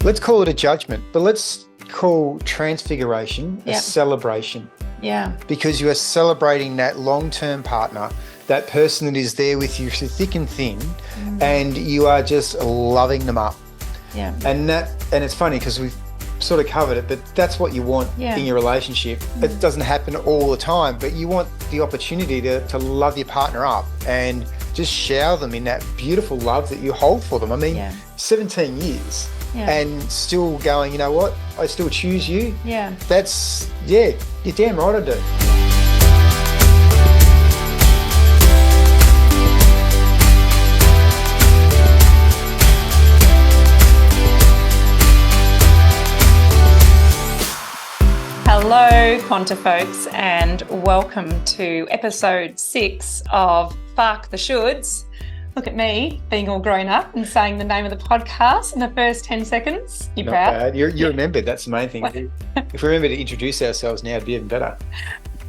let's call it a judgment, but let's call transfiguration a celebration. Yeah. Because you are celebrating that long-term partner, that person that is there with you through thick and thin, and you are just loving them up. Yeah. And it's funny because we've sort of covered it, but that's what you want in your relationship. It doesn't happen all the time, but you want the opportunity to love your partner up and just shower them in that beautiful love that you hold for them. I mean, 17 years and still going, you know what, I still choose you. Yeah. That's, you're damn right I do. Hello, Quanta folks, and welcome to episode 6 of FAARK the Shoulds. Look at me being all grown up and saying the name of the podcast in the first 10 seconds. You proud? Bad. You remembered, that's the main thing. If we remember to introduce ourselves now, it'd be even better.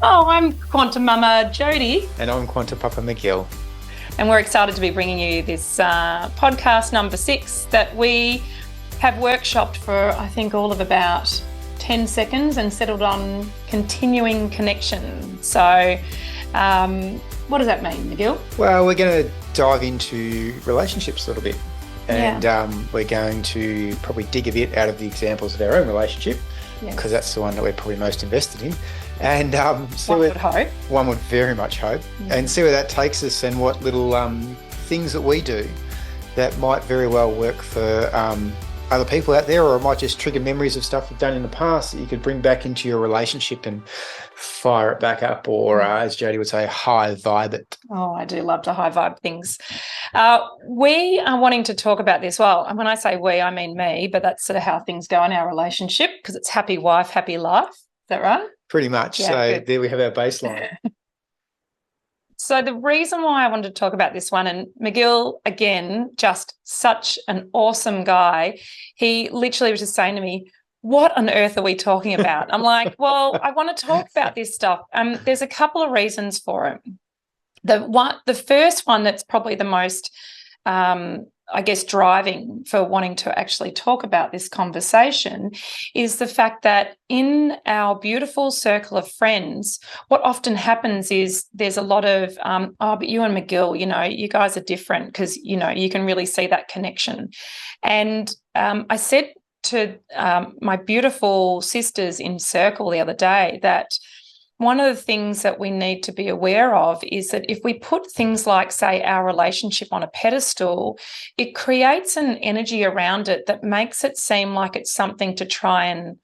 Oh, I'm QuantiMama Jodi. And I'm QuantiPapa McGill. And we're excited to be bringing you this podcast number 6 that we have workshopped for, I think, all of about 10 seconds and settled on continuing connection. So what does that mean, McGill? Well, we're going to dive into relationships a little bit, and we're going to probably dig a bit out of the examples of our own relationship, because that's the one that we're probably most invested in. And one would hope. One would very much hope. And see where that takes us and what little things that we do that might very well work for other people out there, or it might just trigger memories of stuff you've done in the past that you could bring back into your relationship and fire it back up, or as Jodi would say, high vibe it. Oh, I do love to high vibe things. We are wanting to talk about this. Well, and when I say we, I mean me, but that's sort of how things go in our relationship, because it's happy wife, happy life. Is that right? Pretty much. So there we have our baseline. So the reason why I wanted to talk about this one, and McGill, again, just such an awesome guy. He literally was just saying to me, what on earth are we talking about? I'm like, well, I want to talk about this stuff. There's a couple of reasons for it. The first one that's probably the most, I guess, driving for wanting to actually talk about this conversation is the fact that in our beautiful circle of friends, what often happens is there's a lot of, but you and McGill, you guys are different, because, you can really see that connection. And I said to my beautiful sisters in circle the other day that one of the things that we need to be aware of is that if we put things like, say, our relationship on a pedestal, it creates an energy around it that makes it seem like it's something to try and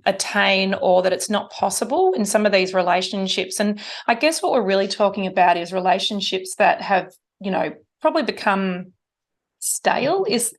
attain, or that it's not possible in some of these relationships. And I guess what we're really talking about is relationships that have, probably become stale is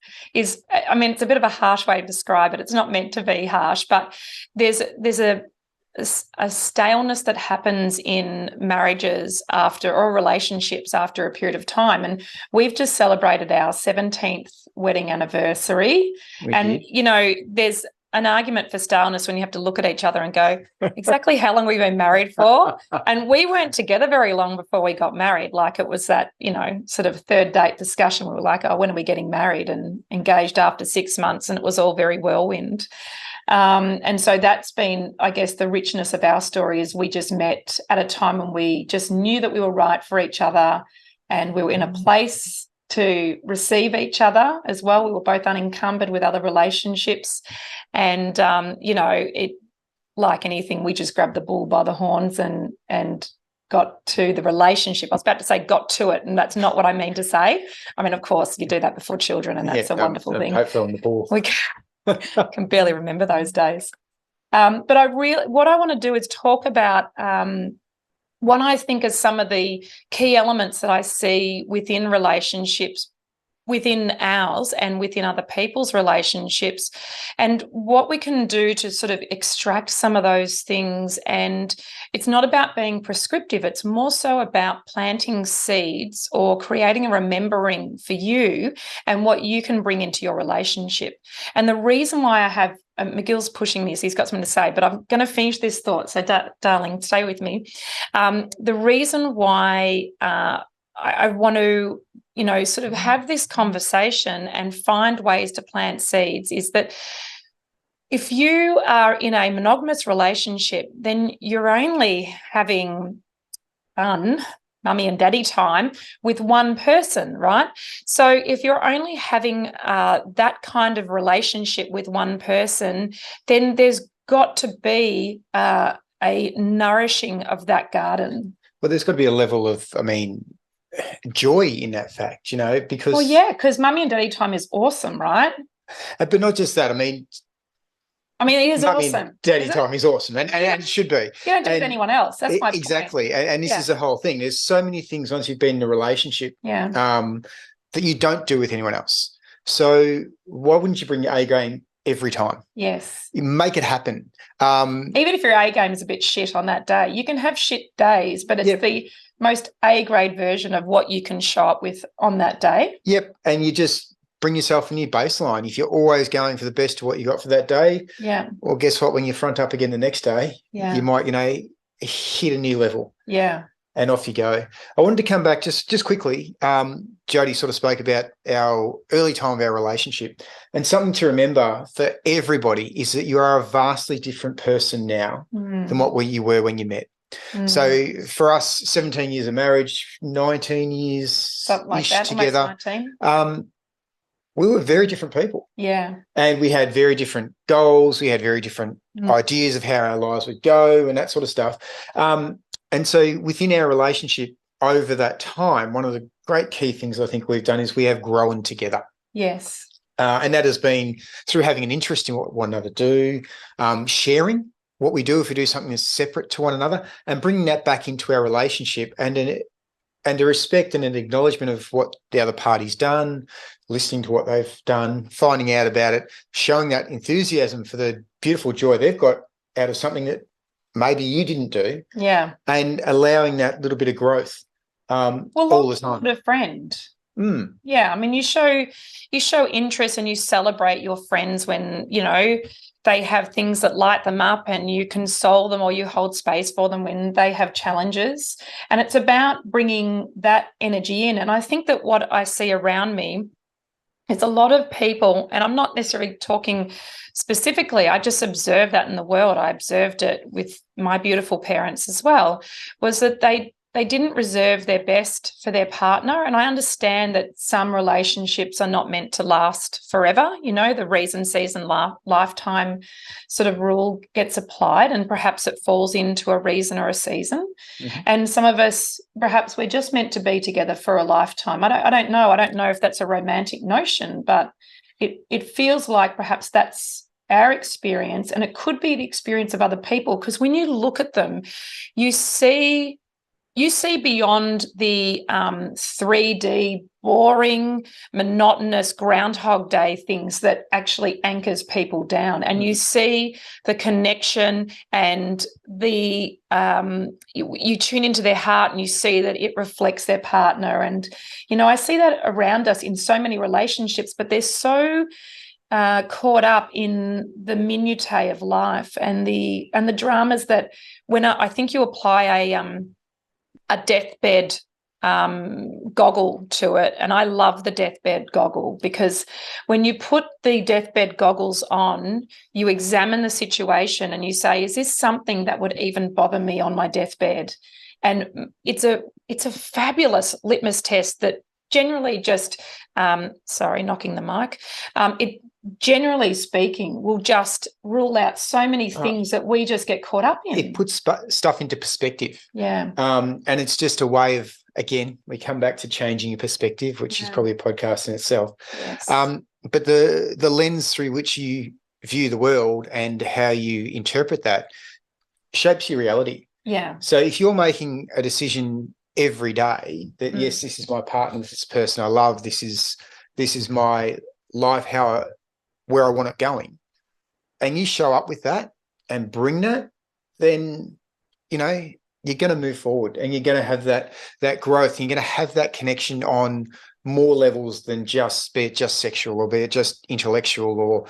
I mean, it's a bit of a harsh way to describe it. It's not meant to be harsh, but there's a staleness that happens in marriages or relationships after a period of time. And we've just celebrated our 17th wedding anniversary. There's an argument for staleness when you have to look at each other and go, exactly how long we've been married for? And we weren't together very long before we got married. Like, it was that, sort of third date discussion. We were like, oh, when are we getting married? And engaged after 6 months, and it was all very whirlwind. And so that's been, I guess, the richness of our story is we just met at a time when we just knew that we were right for each other, and we were in a place to receive each other as well. We were both unencumbered with other relationships. And, it, like anything, we just grabbed the bull by the horns and got to the relationship. I was about to say got to it, and that's not what I mean to say. I mean, of course, you do that before children, and that's a wonderful thing. Hopefully on the ball. We can barely remember those days. But what I want to do is talk about what I think are some of the key elements that I see within relationships, within ours and within other people's relationships, and what we can do to sort of extract some of those things. And it's not about being prescriptive. It's more so about planting seeds or creating a remembering for you and what you can bring into your relationship. And the reason why I have McGill's pushing me, so he's got something to say, but I'm going to finish this thought. So, darling, stay with me. The reason why I want to sort of have this conversation and find ways to plant seeds is that if you are in a monogamous relationship, then you're only having fun, mummy and daddy time with one person, right? So if you're only having that kind of relationship with one person, then there's got to be a nourishing of that garden. Well, there's got to be a level of, joy in that fact, because... Well, yeah, because mummy and daddy time is awesome, right? But not just that. it is awesome. Daddy time is awesome, and it should be. You don't do it with anyone else. That's my exactly. point. And this is the whole thing. There's so many things once you've been in a relationship that you don't do with anyone else. So why wouldn't you bring your A game every time? Yes. You make it happen. Even if your A game is a bit shit on that day, you can have shit days, but it's the most A-grade version of what you can show up with on that day. Yep. And you just bring yourself a new baseline. If you're always going for the best of what you got for that day, well, guess what? When you front up again the next day, you might, hit a new level. Yeah. And off you go. I wanted to come back just quickly. Jodi sort of spoke about our early time of our relationship, and something to remember for everybody is that you are a vastly different person now than what you were when you met. So for us, 17 years of marriage, 19 years something like that, together, 19. We were very different people. Yeah. And we had very different goals. We had very different ideas of how our lives would go and that sort of stuff. And so within our relationship over that time, one of the great key things I think we've done is we have grown together. Yes. And that has been through having an interest in what one another do, sharing what we do if we do something that's separate to one another, and bringing that back into our relationship, and a respect and an acknowledgement of what the other party's done, listening to what they've done, finding out about it, showing that enthusiasm for the beautiful joy they've got out of something that maybe you didn't do. Yeah. And allowing that little bit of growth all the time. A friend. Yeah. You show interest and you celebrate your friends when, they have things that light them up, and you console them or you hold space for them when they have challenges. And it's about bringing that energy in. And I think that what I see around me is a lot of people, and I'm not necessarily talking specifically, I just observed that in the world. I observed it with my beautiful parents as well, was that they didn't reserve their best for their partner. And I understand that some relationships are not meant to last forever. The reason, season, lifetime sort of rule gets applied, and perhaps it falls into a reason or a season. And some of us, perhaps we're just meant to be together for a lifetime. I don't know. I don't know if that's a romantic notion, but it feels like perhaps that's our experience, and it could be the experience of other people, because when you look at them, you see beyond the 3D, boring, monotonous Groundhog Day things that actually anchors people down. And you see the connection, and the you tune into their heart, and you see that it reflects their partner. And, I see that around us in so many relationships, but they're so caught up in the minutiae of life and the dramas that when I think you apply a deathbed goggle to it. And I love the deathbed goggle, because when you put the deathbed goggles on, you examine the situation and you say, is this something that would even bother me on my deathbed? And it's a fabulous litmus test that generally just, knocking the mic, it generally speaking will just rule out so many things that we just get caught up in. It puts stuff into perspective. Yeah. And it's just a way of, again, we come back to changing your perspective, which is probably a podcast in itself. Yes. But the lens through which you view the world and how you interpret that shapes your reality. Yeah. So if you're making a decision every day that, yes, this is my partner, this is the person I love, this is my life, where I want it going, and you show up with that and bring that, then, you're going to move forward, and you're going to have that growth, and you're going to have that connection on more levels than just, be it just sexual, or be it just intellectual, or,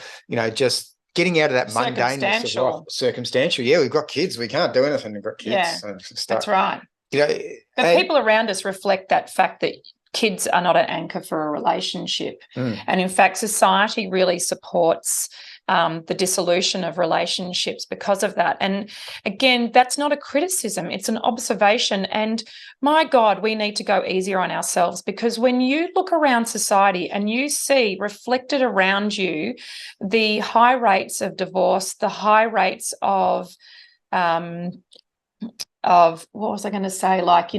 just getting out of that mundaneness of life. Circumstantial. Yeah, we've got kids. We can't do anything. We've got kids. Yeah, that's right. But people around us reflect that fact that kids are not an anchor for a relationship. And in fact, society really supports the dissolution of relationships because of that. And again, that's not a criticism, it's an observation. And my God, we need to go easier on ourselves, because when you look around society and you see reflected around you the high rates of divorce, the high rates of what was I going to say? Like,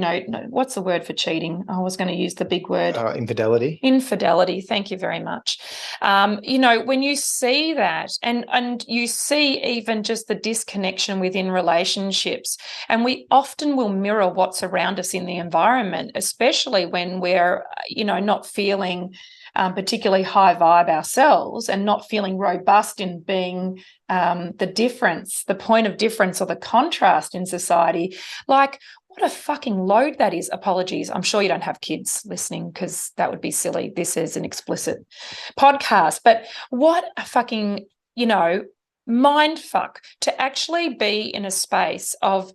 what's the word for cheating? I was going to use the big word. Infidelity. Infidelity. Thank you very much. When you see that and you see even just the disconnection within relationships, and we often will mirror what's around us in the environment, especially when we're, not feeling particularly high vibe ourselves and not feeling robust in being the difference, the point of difference or the contrast in society. Like, what a fucking load that is. Apologies. I'm sure you don't have kids listening, because that would be silly. This is an explicit podcast. But what a fucking, mind fuck to actually be in a space of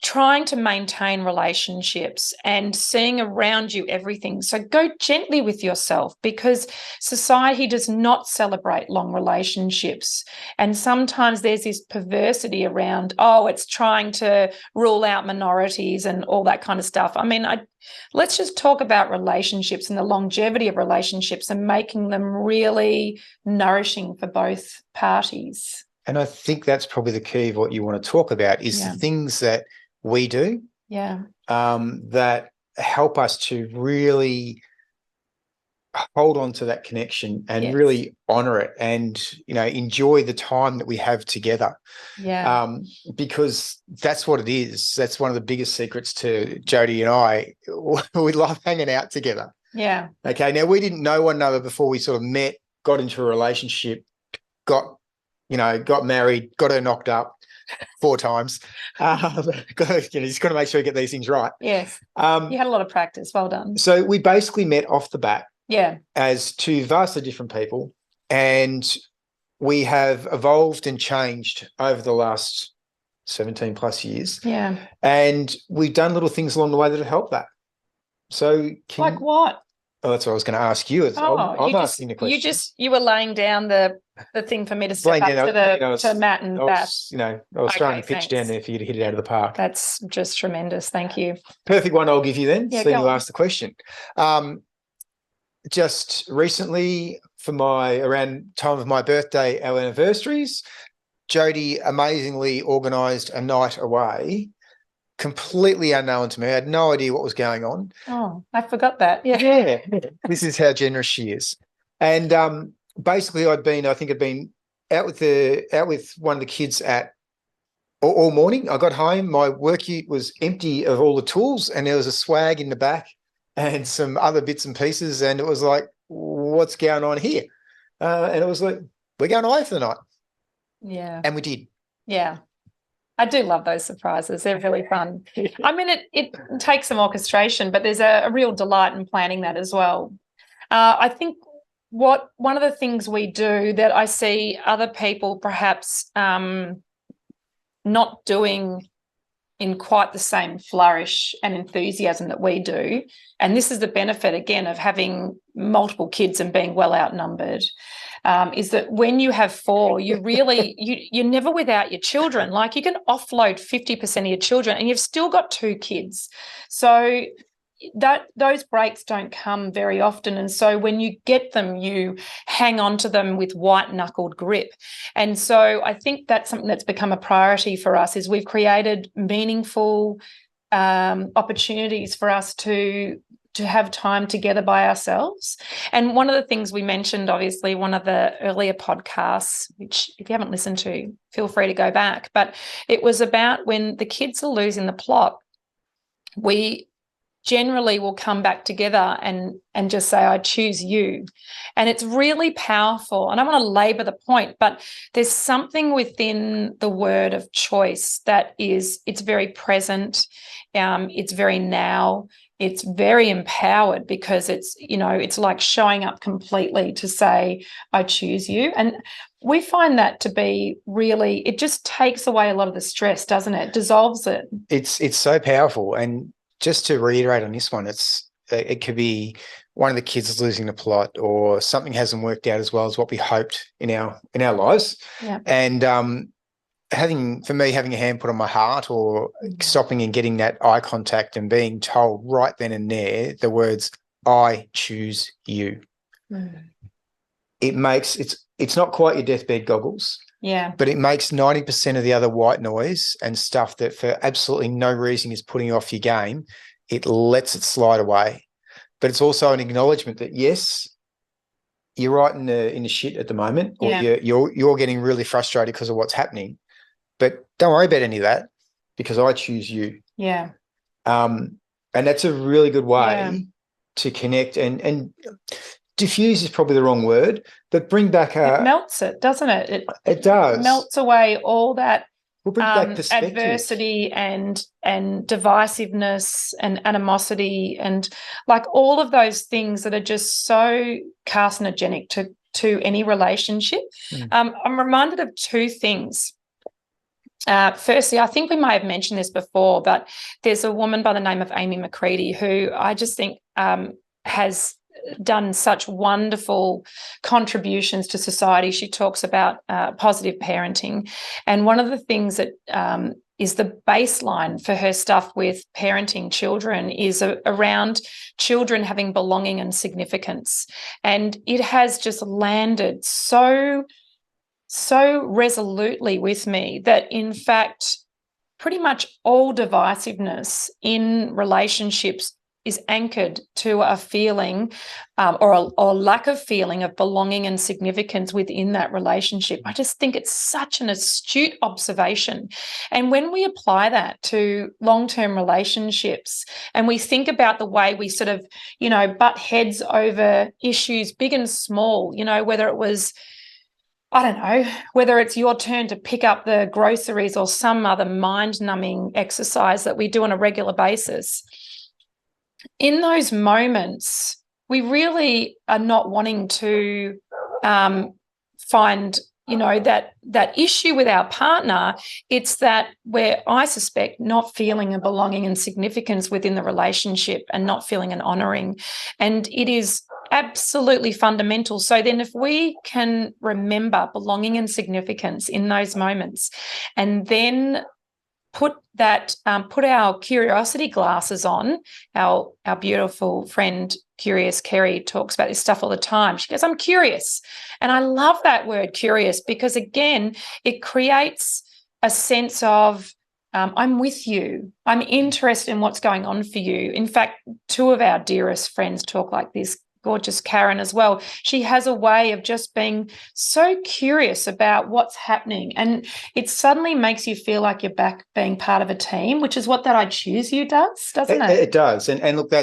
trying to maintain relationships and seeing around you everything. So go gently with yourself, because society does not celebrate long relationships. And sometimes there's this perversity around, it's trying to rule out minorities and all that kind of stuff. I mean, let's just talk about relationships and the longevity of relationships and making them really nourishing for both parties. And I think that's probably the key of what you want to talk about is the things that we do that help us to really hold on to that connection and really honor it and, enjoy the time that we have together. Because that's what it is. That's one of the biggest secrets to Jodi and I. We love hanging out together. Yeah. Okay. Now, we didn't know one another before we sort of met, got into a relationship, got married, got her knocked up 4 times. Just got to make sure you get these things right. Yes. You had a lot of practice. Well done. So we basically met off the bat as 2 vastly different people, and we have evolved and changed over the last 17 plus years. Yeah. And we've done little things along the way that have helped that. So like what? Oh, that's what I was going to ask you. I'm asking the question. You were laying down the thing for me to step up to Matt and Beth. I was trying to pitch down there for you to hit it out of the park. That's just tremendous. Thank you. Perfect one I'll give you then. Yeah, so you asked the question. Just recently, for around time of my birthday, our anniversaries, Jodi amazingly organised a night away, completely unknown to me. I had no idea what was going on. Oh, I forgot that. Yeah. This is how generous she is. And basically I'd been out with one of the kids all morning. I got home, my work ute was empty of all the tools, and there was a swag in the back and some other bits and pieces, and it was like, what's going on here? And it was like, we're going away for the night. Yeah. And we did. Yeah. I do love those surprises. They're really fun. I mean, it takes some orchestration, but there's a real delight in planning that as well. I think one of the things we do that I see other people perhaps not doing in quite the same flourish and enthusiasm that we do, and this is the benefit, again, of having multiple kids and being well outnumbered, is that when you have 4, you really, you're never without your children. Like, you can offload 50% of your children and you've still got 2 kids. So those breaks don't come very often. And so when you get them, you hang on to them with white-knuckled grip. And so I think that's something that's become a priority for us, is we've created meaningful opportunities for us to have time together by ourselves. And one of the things we mentioned, obviously, one of the earlier podcasts, which if you haven't listened to, feel free to go back, but it was about when the kids are losing the plot, we generally will come back together and just say, I choose you. And it's really powerful. And I want to labour the point, but there's something within the word of choice that it's very present. It's very now. It's very empowered, because it's like showing up completely to say, I choose you. And we find that to be really, it just takes away a lot of the stress, doesn't it? Dissolves it. It's so powerful. And just to reiterate on this one, it's It could be one of the kids is losing the plot, or something hasn't worked out as well as what we hoped in our lives. Yeah. And having a hand put on my heart, or stopping and getting that eye contact and being told right then and there the words, "I choose you." It makes it's not quite your deathbed goggles. Yeah. But it makes 90% of the other white noise and stuff that for absolutely no reason is putting off your game. It lets it slide away. But it's also an acknowledgement that, yes, you're right in the shit at the moment, or you're getting really frustrated because of what's happening. But don't worry about any of that, because I choose you. Yeah. And that's a really good way to connect and diffuse is probably the wrong word, but bring back it melts it, doesn't it? It does. Melts away all that we'll bring back perspective. Adversity and divisiveness and animosity and like all of those things that are just so carcinogenic to any relationship. I'm reminded of two things. Firstly, I think we may have mentioned this before, but there's a woman by the name of Amy McCready who I just think has done such wonderful contributions to society. She talks about positive parenting. And one of the things that is the baseline for her stuff with parenting children is around children having belonging and significance. And it has just landed so resolutely with me that, in fact, pretty much all divisiveness in relationships is anchored to a feeling or lack of feeling of belonging and significance within that relationship. I just think it's such an astute observation. And when we apply that to long-term relationships and we think about the way we sort of, butt heads over issues big and small, whether it was, I don't know, whether it's your turn to pick up the groceries or some other mind-numbing exercise that we do on a regular basis. In those moments, we really are not wanting to find, that issue with our partner. It's that I suspect, not feeling a belonging and significance within the relationship and not feeling an honouring. And it is absolutely fundamental. So then if we can remember belonging and significance in those moments and then put our curiosity glasses on. Our beautiful friend, Curious Kerry, talks about this stuff all the time. She goes, "I'm curious." And I love that word curious because, again, it creates a sense of I'm with you. I'm interested in what's going on for you. In fact, two of our dearest friends talk like this. Gorgeous Karen as well. She has a way of just being so curious about what's happening, and it suddenly makes you feel like you're back being part of a team, which is what that "I choose you" does, doesn't it? It does. And look, the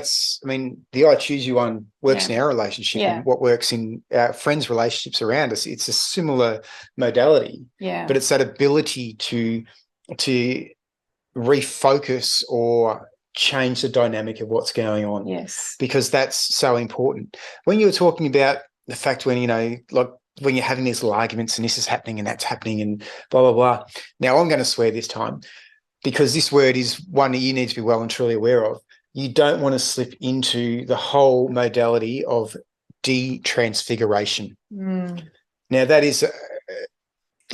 "I choose you" one works in our relationship and what works in our friends' relationships around us. It's a similar modality, but it's that ability to refocus or change the dynamic of what's going on. Yes. Because that's so important. When you were talking about the fact when, like when you're having these little arguments and this is happening and that's happening and blah, blah, blah. Now, I'm going to swear this time because this word is one that you need to be well and truly aware of. You don't want to slip into the whole modality of detransfiguration. Now, that is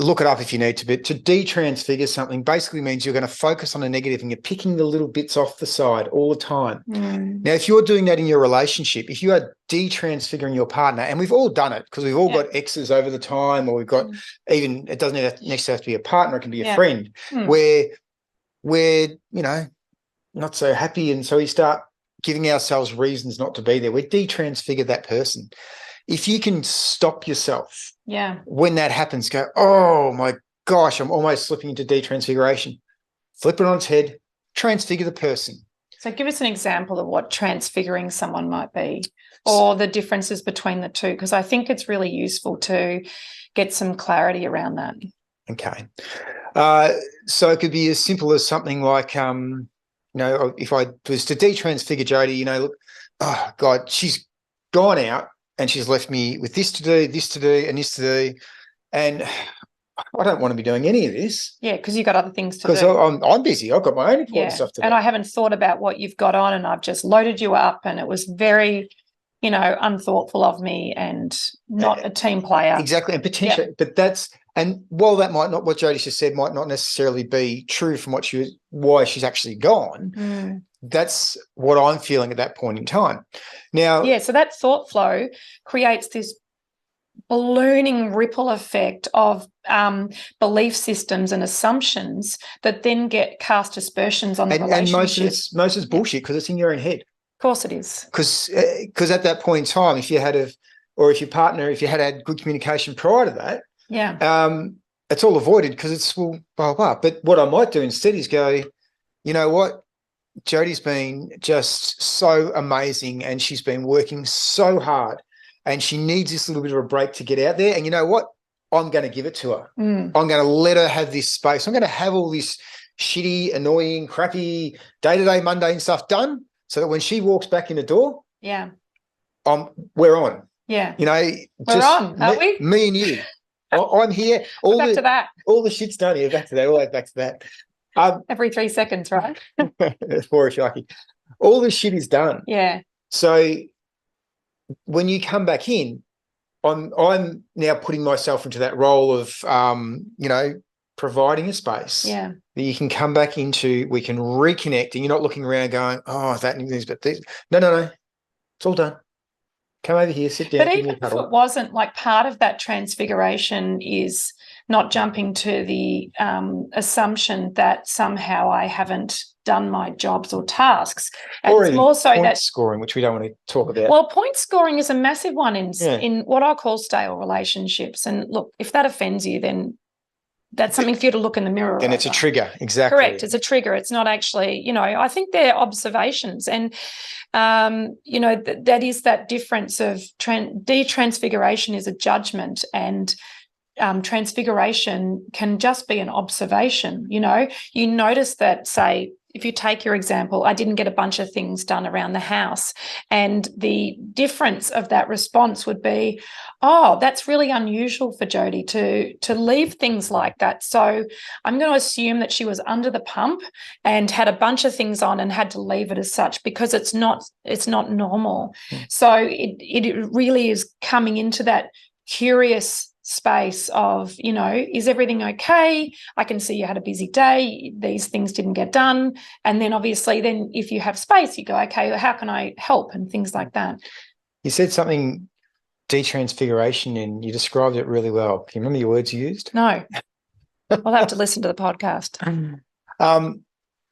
look it up if you need to, but to detransfigure something basically means you're going to focus on the negative and you're picking the little bits off the side all the time. Now, if you're doing that in your relationship, if you are detransfiguring your partner, and we've all done it because we've all got exes over the time, or we've got even, it doesn't necessarily have to be a partner, it can be a friend, where we're, not so happy, and so we start giving ourselves reasons not to be there. We detransfigure that person. If you can stop yourself when that happens, go, "Oh my gosh, I'm almost slipping into detransfiguration." Flip it on its head, transfigure the person. So give us an example of what transfiguring someone might be, or the differences between the two, because I think it's really useful to get some clarity around that. Okay. So it could be as simple as something like, if I was to detransfigure Jodi, look, oh God, she's gone out and she's left me with this to do, and this to do. And I don't want to be doing any of this. Yeah, because you've got other things to do. Because I'm busy. I've got my own important stuff to do. And I haven't thought about what you've got on, and I've just loaded you up, and it was very, unthoughtful of me and not a team player. Exactly. And potentially, and while that might not, what Jodi just said might not necessarily be true from why she's actually gone, that's what I'm feeling at that point in time. Now, so that thought flow creates this ballooning ripple effect of belief systems and assumptions that then get cast aspersions on the relationship. And most of it's bullshit because it's in your own head. Of course it is. Because at that point in time, if you had had good communication prior to that, it's all avoided because it's blah, blah, blah. But what I might do instead is go, you know what? Jodi's been just so amazing and she's been working so hard and she needs this little bit of a break to get out there. And you know what? I'm going to give it to her. I'm going to let her have this space. I'm going to have all this shitty, annoying, crappy, day-to-day mundane stuff done so that when she walks back in the door, we're on. Yeah. We're on, aren't we? Me and you. I'm here. Back to that. All the shit's done here. Back to that. Always back to that. Every 3 seconds, right? For a sharky. All the shit is done. Yeah. So when you come back in, I'm now putting myself into that role of providing a space that you can come back into, we can reconnect, and you're not looking around going, oh, that and this, but this. No. It's all done. Come over here, sit down. But even if it wasn't, like, part of that transfiguration is not jumping to the assumption that somehow I haven't done my jobs or tasks. And or it's more so that scoring, which we don't want to talk about. Well, point scoring is a massive one in what I call stale relationships. And look, if that offends you, then that's something for you to look in the mirror. Then it's a trigger. Exactly. Correct. It's a trigger. It's not actually, I think they're observations. And, that is that difference of detransfiguration is a judgment, and transfiguration can just be an observation. You notice that, say, if you take your example, I didn't get a bunch of things done around the house, and the difference of that response would be, oh, that's really unusual for Jodi to leave things like that. So I'm going to assume that she was under the pump and had a bunch of things on and had to leave it as such, because it's not normal. So it really is coming into that curious space of, is everything okay? I can see you had a busy day. These things didn't get done. And then obviously then if you have space, you go, okay, well, how can I help? And things like that. You said something, detransfiguration, and you described it really well. Can you remember your words you used? No. I'll have to listen to the podcast.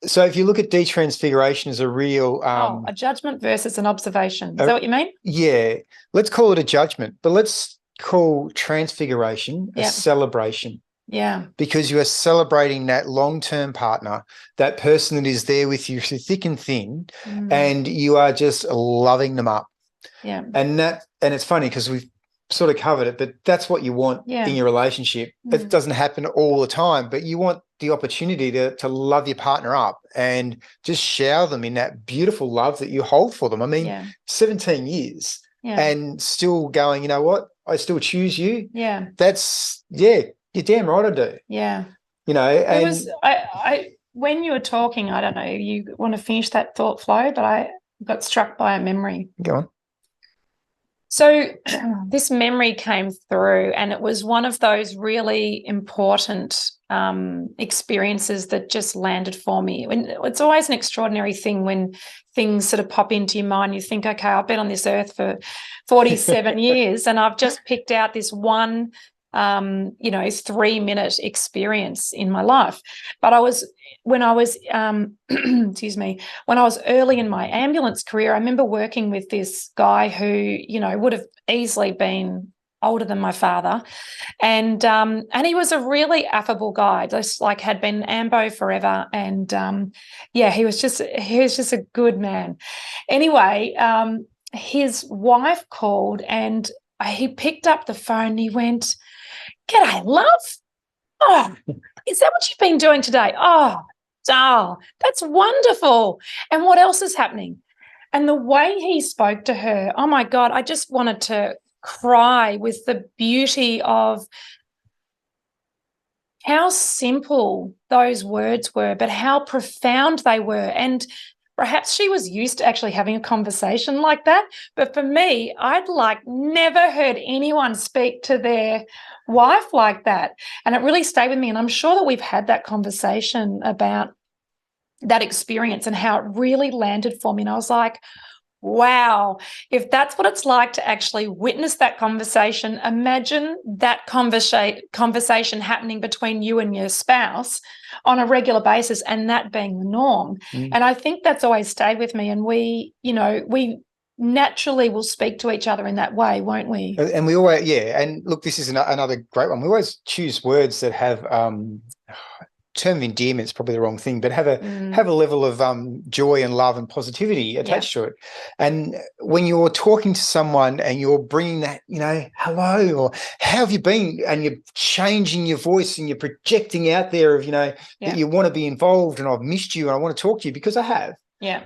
So if you look at detransfiguration as a real... a judgment versus an observation. Is that what you mean? Yeah. Let's call it a judgment, but let's call transfiguration a celebration. Yeah. Because you are celebrating that long-term partner, that person that is there with you through thick and thin, and you are just loving them up. Yeah. And it's funny because we've sort of covered it, but that's what you want in your relationship. It doesn't happen all the time, but you want the opportunity to love your partner up and just shower them in that beautiful love that you hold for them. I mean, 17 years and still going, you know what? I still choose you. Yeah. That's, you're damn right I do. Yeah. And it was, I when you were talking, I don't know, you want to finish that thought flow, but I got struck by a memory. Go on. So this memory came through, and it was one of those really important experiences that just landed for me. It's always an extraordinary thing when things sort of pop into your mind. You think, okay, I've been on this earth for 47 years, and I've just picked out this one 3-minute experience in my life. But when I was early in my ambulance career, I remember working with this guy who, would have easily been older than my father. And he was a really affable guy, just like had been ambo forever. And he was just a good man. Anyway, his wife called, and he picked up the phone and he went, "G'day, love. Oh, is that what you've been doing today? Oh, that's wonderful. And what else is happening?" And the way he spoke to her, oh my God, I just wanted to cry with the beauty of how simple those words were, but how profound they were. And perhaps she was used to actually having a conversation like that. But for me, I'd never heard anyone speak to their wife like that. And it really stayed with me. And I'm sure that we've had that conversation about that experience and how it really landed for me. And I was like, wow, if that's what it's like to actually witness that conversation, imagine that conversation happening between you and your spouse on a regular basis and that being the norm. And I think that's always stayed with me. And we naturally will speak to each other in that way, won't we? And we always, and look, this is another great one. We always choose words that have term of endearment is probably the wrong thing, but have a level of joy and love and positivity attached to it. And when you're talking to someone and you're bringing that, hello, or how have you been, and you're changing your voice and you're projecting out there of, that you want to be involved and I've missed you and I want to talk to you because I have. Yeah.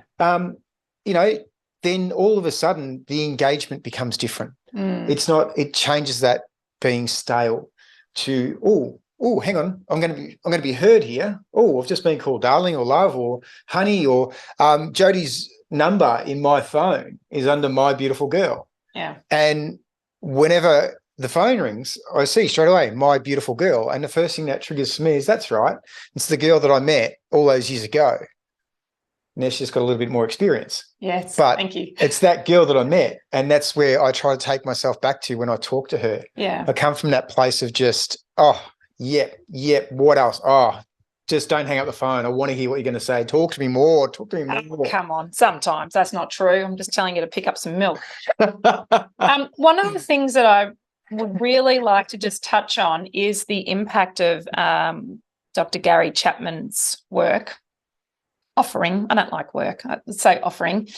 Then all of a sudden the engagement becomes different. It changes that being stale to, oh, hang on, I'm going to be heard here. Oh, I've just been called darling or love or honey, or Jodi's number in my phone is under my beautiful girl. Yeah. And whenever the phone rings, I see straight away my beautiful girl. And the first thing that triggers for me is, that's right, it's the girl that I met all those years ago. Now she's got a little bit more experience. Yes, but thank you. It's that girl that I met, and that's where I try to take myself back to when I talk to her. Yeah. I come from that place of just, yep, what else? Just don't hang up the phone. I want to hear what you're going to say. Talk to me more. Oh, come on. Sometimes that's not true. I'm just telling you to pick up some milk. One of the things that I would really like to just touch on is the impact of Dr. Gary Chapman's work. Offering. I don't like work. I would say offering.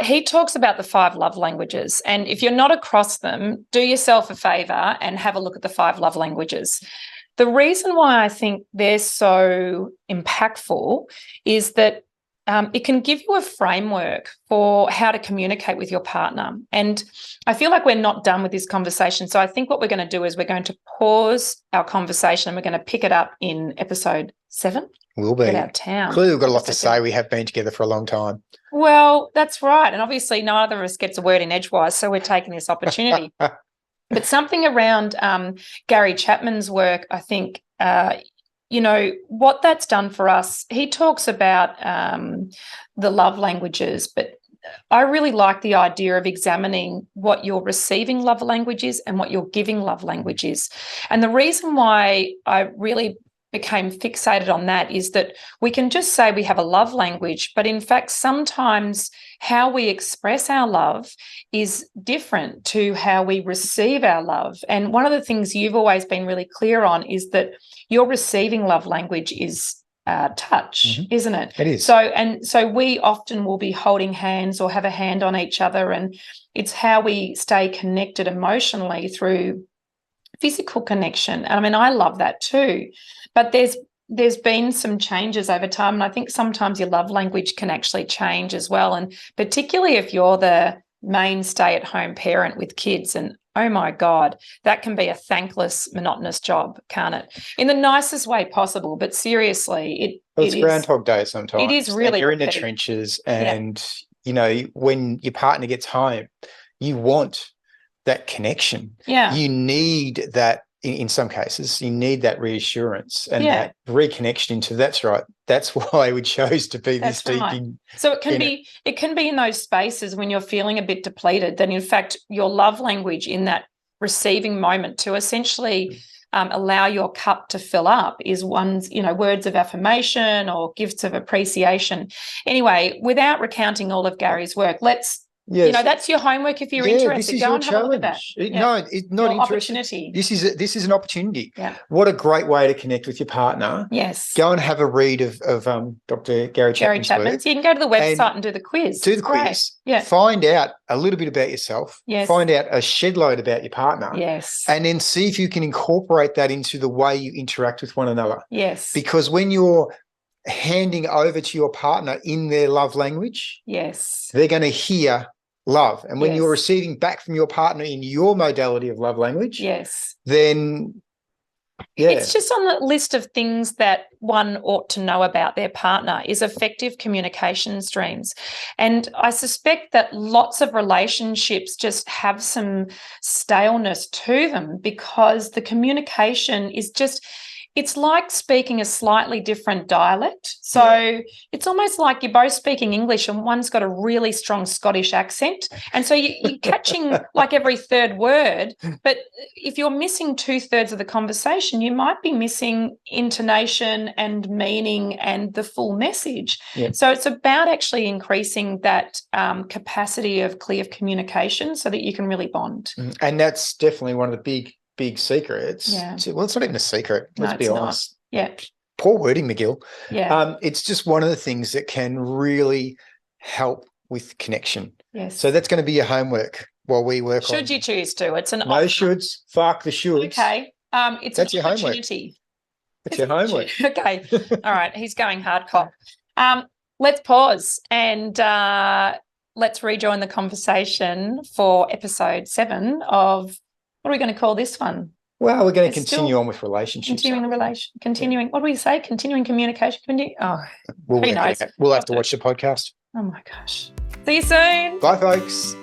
He talks about the 5 love languages. And if you're not across them, do yourself a favor and have a look at the 5 love languages. The reason why I think they're so impactful is that it can give you a framework for how to communicate with your partner. And I feel like we're not done with this conversation. So I think what we're going to do is we're going to pause our conversation and we're going to pick it up in episode 7. We'll be. Get out of town. Clearly, we've got a lot to say. We have been together for a long time. Well, that's right. And obviously neither of us gets a word in edgewise, so we're taking this opportunity. But something around Gary Chapman's work, I think, what that's done for us, he talks about the love languages, but I really like the idea of examining what your receiving love language is and what your giving love language is. And the reason why I really became fixated on that is that we can just say we have a love language, but in fact, sometimes how we express our love is different to how we receive our love. And one of the things you've always been really clear on is that your receiving love language is touch, isn't it? It is. So we often will be holding hands or have a hand on each other, and it's how we stay connected emotionally through physical connection. And I mean, I love that too. But there's been some changes over time, and I think sometimes your love language can actually change as well, and particularly if you're the main stay-at-home parent with kids, and oh my God, that can be a thankless, monotonous job, can't it? In the nicest way possible, but seriously, it's Groundhog Day sometimes. It is really. And you're in the trenches, and when your partner gets home, you want that connection. Yeah. You need that. In some cases, you need that reassurance and that reconnection into, that's right. That's why we chose to be this deep in. So it can be in those spaces when you're feeling a bit depleted, then in fact your love language in that receiving moment to essentially allow your cup to fill up is one's, words of affirmation or gifts of appreciation. Anyway, without recounting all of Gary's work, that's your homework if you're interested. Go and have a look at that. No, it's not interesting. Opportunity. This is an opportunity. Yeah. What a great way to connect with your partner. Yes. Go and have a read of Dr. Gary Chapman's work. So you can go to the website and do the quiz. Do the quiz. Yeah. Find out a little bit about yourself. Yes. Find out a shed load about your partner. Yes. And then see if you can incorporate that into the way you interact with one another. Yes. Because when you're handing over to your partner in their love language, yes, they're going to hear love. And when you're receiving back from your partner in your modality of love language, yes, then Yeah. It's just on the list of things that one ought to know about their partner is effective communication streams. And I suspect that lots of relationships just have some staleness to them because the communication is just, it's like speaking a slightly different dialect. So it's almost like you're both speaking English and one's got a really strong Scottish accent. And so you're catching like every third word. But if you're missing 2/3 of the conversation, you might be missing intonation and meaning and the full message. Yeah. So it's about actually increasing that capacity of clear communication so that you can really bond. And that's definitely one of the big secrets. Yeah. Well, it's not even a secret. Let's be honest. Not. Yeah. Poor wording, McGill. Yeah. It's just one of the things that can really help with connection. Yes. So that's going to be your homework while we work on. Should you choose to? It's an no option. shoulds. FAARK the shoulds. Okay. That's your opportunity. That's your homework. Okay. All right. He's going hardcore. Let's pause and let's rejoin the conversation for episode 7 of, what are we going to call this one? Well, we're going to continue on with relationships. Continuing. What do we say? Continuing communication. We'll have to watch the podcast. Oh my gosh. See you soon. Bye, folks.